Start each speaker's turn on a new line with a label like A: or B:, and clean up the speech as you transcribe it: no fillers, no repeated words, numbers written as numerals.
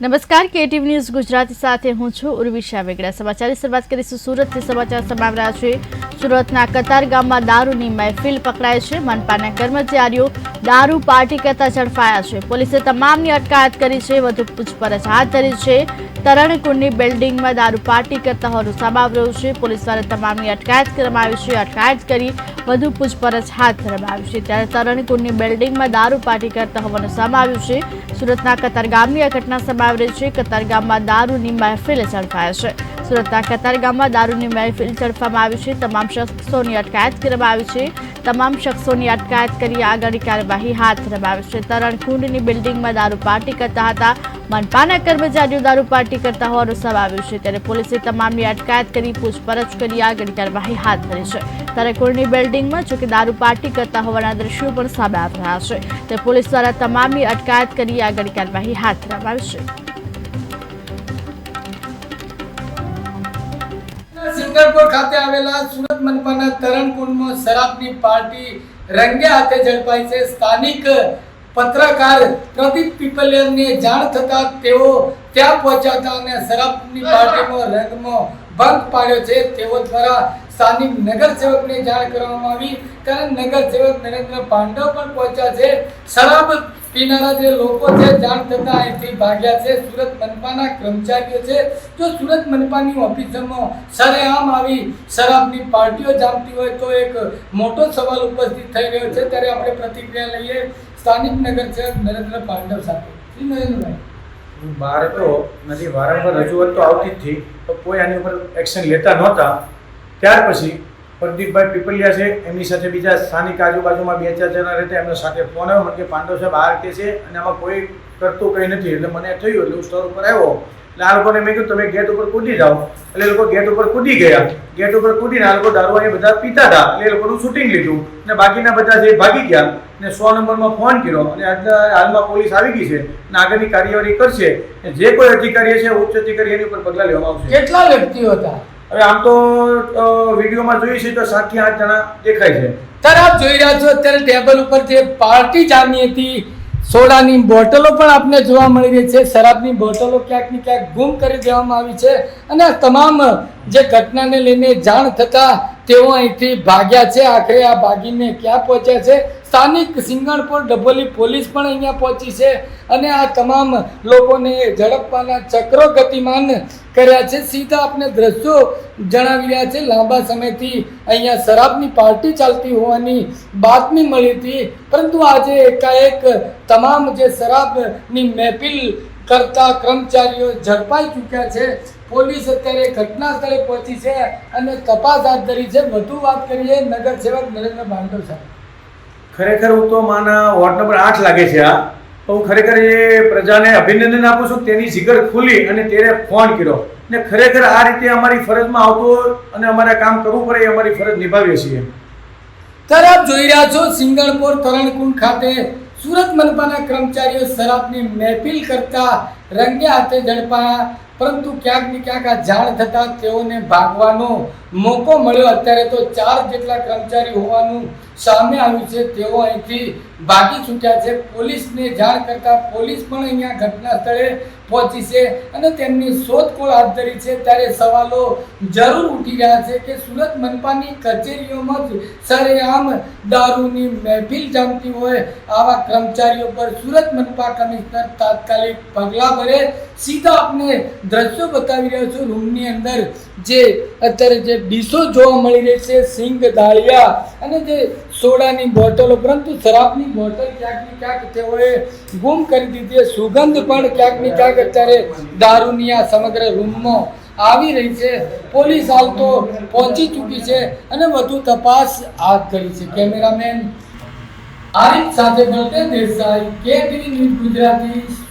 A: નમસ્કાર, KTV news Gujarati સાથે હું છું ઉર્વિશા વેગડા। સમાચારની શરૂઆત કરીશું સુરતથી। સમાચાર સમાવી રહ્યા છે સુરતના કતારગામમાં દારૂની મહેફિલ પકડાઈ છે। મનપાના કર્મચારીઓ દારૂ પાર્ટી કરતા ઝડપાયા છે। પોલીસે તમામની અટકાયત કરી છે, વધુ પૂછપરછ હાથ ધરી છે। તરણકુંડની બિલ્ડિંગમાં દારૂ પાર્ટી કરતા હોવાનું સામે આવ્યું છે। પોલીસ દ્વારા તમામની અટકાયત કરવામાં આવી છે। અટકાયત કરી વધુ પૂછપરછ હાથ ધરવામાં આવી છે। ત્યારે તરણકુંડની બિલ્ડિંગમાં દારૂ પાર્ટી કરતા હોવાનું સામે આવ્યું છે। સુરતના કતારગામની આ ઘટના સામે આવી રહી છે। કતારગામમાં દારૂની મહેફિલ ઝડપાયા છે। સુરતના કતારગામમાં દારૂની મહેફિલ ઝડપવામાં આવી છે। તમામ શખ્સોની અટકાયત કરવામાં આવી છે। તમામ શખ્સોની અટકાયત કરી આગળની કાર્યવાહી હાથ ધરવામાં આવી છે। તરણકુંડની બિલ્ડિંગમાં દારૂ પાર્ટી કરતા હતા। મનપાના કર્મચારીઓ દારૂ પાર્ટી કરતા હોવાનું સામે આવ્યું છે। ત્યારે પોલીસે તમામની અટકાયત કરી પૂછપરછ કરી આગળની કાર્યવાહી હાથ ધરી છે। તરણકુંડની બિલ્ડિંગમાં જોકે દારૂ પાર્ટી કરતા હોવાના દ્રશ્યો પણ સામે આવી રહ્યા છે। તે પોલીસ દ્વારા તમામની અટકાયત કરી આગળની કાર્યવાહી હાથ ધરવામાં આવી છે।
B: સિંગરપુર ખાતે આવેલા સુરત મનપાના તરણકુંડમાં શરાબની પાર્ટી રંગે હાથે ઝડપાઈ છે। સ્થાનિક પત્રકાર પ્રદીપ પીપલિયાને જાણ થતા તેઓ ત્યાં પહોંચ્યા હતા અને શરાબની પાર્ટીમાં રંગમાં ભંગ પાડ્યો છે। તેઓ દ્વારા સ્થાનિક નગરસેવકને જાણ કરવામાં આવી, ત્યારે નગરસેવક નરેન્દ્ર પાંડવ પણ પહોંચ્યા છે। શરાબ પીનારા જે લોકો છે જાણ થતા અહીંથી ભાગ્યા છે। સુરત મનપાના કર્મચારીઓ છે જો સુરત મનપાની ઓફિસમાં સરેઆમ આવી શરાબની પાર્ટીઓ જામતી હોય તો એક મોટો સવાલ ઉપસ્થિત થઈ રહ્યો છે। ત્યારે આપણે પ્રતિક્રિયા લઈએ સ્થાનિક નગરસેવક નરેન્દ્ર પાંડવ સાથે। શ્રી નરેન્દ્રભાઈ,
C: બહાર તો નથી, વારંવાર રજૂઆત તો આવતી જ થઈ, તો કોઈ આની ઉપર એક્શન લેતા નહોતા। ત્યાર પછી પ્રદીપભાઈ પીપલિયા છે, એમની સાથે બીજા સ્થાનિક આજુબાજુમાં 2-4 જણા રહેતા, એમના સાથે ફોન આવ્યો મને કે પાંડવ સાહેબ આ રીતે છે અને આમાં કોઈ કરતું કંઈ નથી। એટલે મને થયું, એટલે હું સ્ટોર ઉપર આવ્યો, એટલે આ લોકોને મેં કીધું તમે ગેટ ઉપર કૂદી જાઓ। એટલે એ લોકો ગેટ ઉપર કૂદી ગયા। ગેટ ઉપર કૂદીને આ લોકો દારૂ અહીંયા બધા પીતા હતા, એટલે એ લોકોનું શૂટિંગ લીધું અને બાકીના બધા જે ભાગી ગયા અને 100 નંબરમાં ફોન કર્યો અને હાલમાં પોલીસ આવી ગઈ છે અને આગળની કાર્યવાહી કરશે। જે કોઈ અધિકારી છે, ઉચ્ચ અધિકારી, એની ઉપર પગલાં લેવામાં આવશે।
B: કેટલા વ્યક્તિઓ હતા?
C: હવે આમ તો વિડીયોમાં જોઈએ છે તો 7 થી 8 જણા દેખાય છે।
B: ત્યારે આપ જોઈ રહ્યા છો અત્યારે ટેબલ ઉપર જે પાર્ટી જામી હતી, સોડાની બોટલો પણ આપને જોવા મળી રહી છે। શરાબની બોટલો ક્યાંક ને ક્યાંક ગુમ કરી દેવામાં આવી છે અને આ તમામ જે ઘટનાને લઈને જાણ થતા તેઓ અહીંથી ભાગ્યા છે। આખરે આ ભાગીને ક્યાં પહોંચ્યા છે? સ્થાનિક સિંગણપુર ડભોલી પોલીસ પણ અહીંયા પહોંચી છે અને આ તમામ લોકોને ઝડપવાના ચક્રો ગતિમાન કર્યા છે। સીધા આપણે દ્રશ્યો જણાવી રહ્યા છે। લાંબા સમયથી અહીંયા શરાબની પાર્ટી ચાલતી હોવાની બાતમી મળી હતી, પરંતુ આજે એકાએક તમામ જે શરાબની મહેફિલ કરતા કર્મચારીઓ ઝડપાઈ ચૂક્યા છે। પોલીસ અત્યારે ઘટના સ્થળે પહોંચી છે અને તપાસ હાથ ધરી છે। વધુ વાત કરીએ નગરસેવક નરેન્દ્ર પાંડવ સાહેબ।
C: ખરેખર હું તો માના વોર્ડ નંબર 8 લાગે છે આ, તો હું ખરેખર એ પ્રજાને અભિનંદન આપું છું, તેની જીગર ખુલી અને તેને ફોન કર્યો ને ખરેખર આ રીતે અમારી ફરજમાં આવતો અને અમારે કામ કરવું પડે, એ અમારી ફરજ નિભાવીએ છીએ।
B: ત્યારે આપ જોઈ રહ્યા છો સિંગણપુર તરણકુંડ ખાતે સુરત મનપાના કર્મચારીઓ શરાબની મહેફિલ કરતા રંગે હાથે ઝડપાયા, પરંતુ ક્યાંક ને ક્યાંક આ જાણ થતા તેઓને ભાગવાનો મોકો મળ્યો। અત્યારે તો 4 જેટલા કર્મચારી હોવાનું સામે આવ્યું છે, તેઓ અહીંથી ભાગી છૂટ્યા છે। પોલીસને જાણ કરતા પોલીસ પણ અહીંયા ઘટના સ્થળે પહોંચી છે અને તેમની શોધખોળ હાથ ધરી છે। ત્યારે સવાલો જરૂર ઉઠી રહ્યા છે કે સુરત મનપાની કચેરીઓમાં જ સરેઆમ દારૂની મહેફિલ જામતી હોય, આવા કર્મચારીઓ પર સુરત મનપા કમિશનર તાત્કાલિક પગલાં ભરે। સીધા આપને દ્રશ્યો બતાવી રહ્યો છું। રૂમની અંદર જે અત્યારે જે ડીશો જોવા મળી રહી છે, સિંગ દાળિયા અને જે સોડાની બોટલો, પરંતુ શરાબની બોટલ ક્યાંક ને ક્યાંક તેઓએ ગુમ કરી દીધી। સુગંધ પણ ક્યાંક ને ક્યાંક અત્યારે દારૂની આ સમગ્ર રૂમમાં આવી રહી છે। પોલીસ હાલ તો પહોંચી ચૂકી છે અને વધુ તપાસ હાથ ધરી છે। કેમેરામેન આરિફ સાથે બળદેવ દેસાઈ, કેટીવી ન્યૂઝ ગુજરાતી।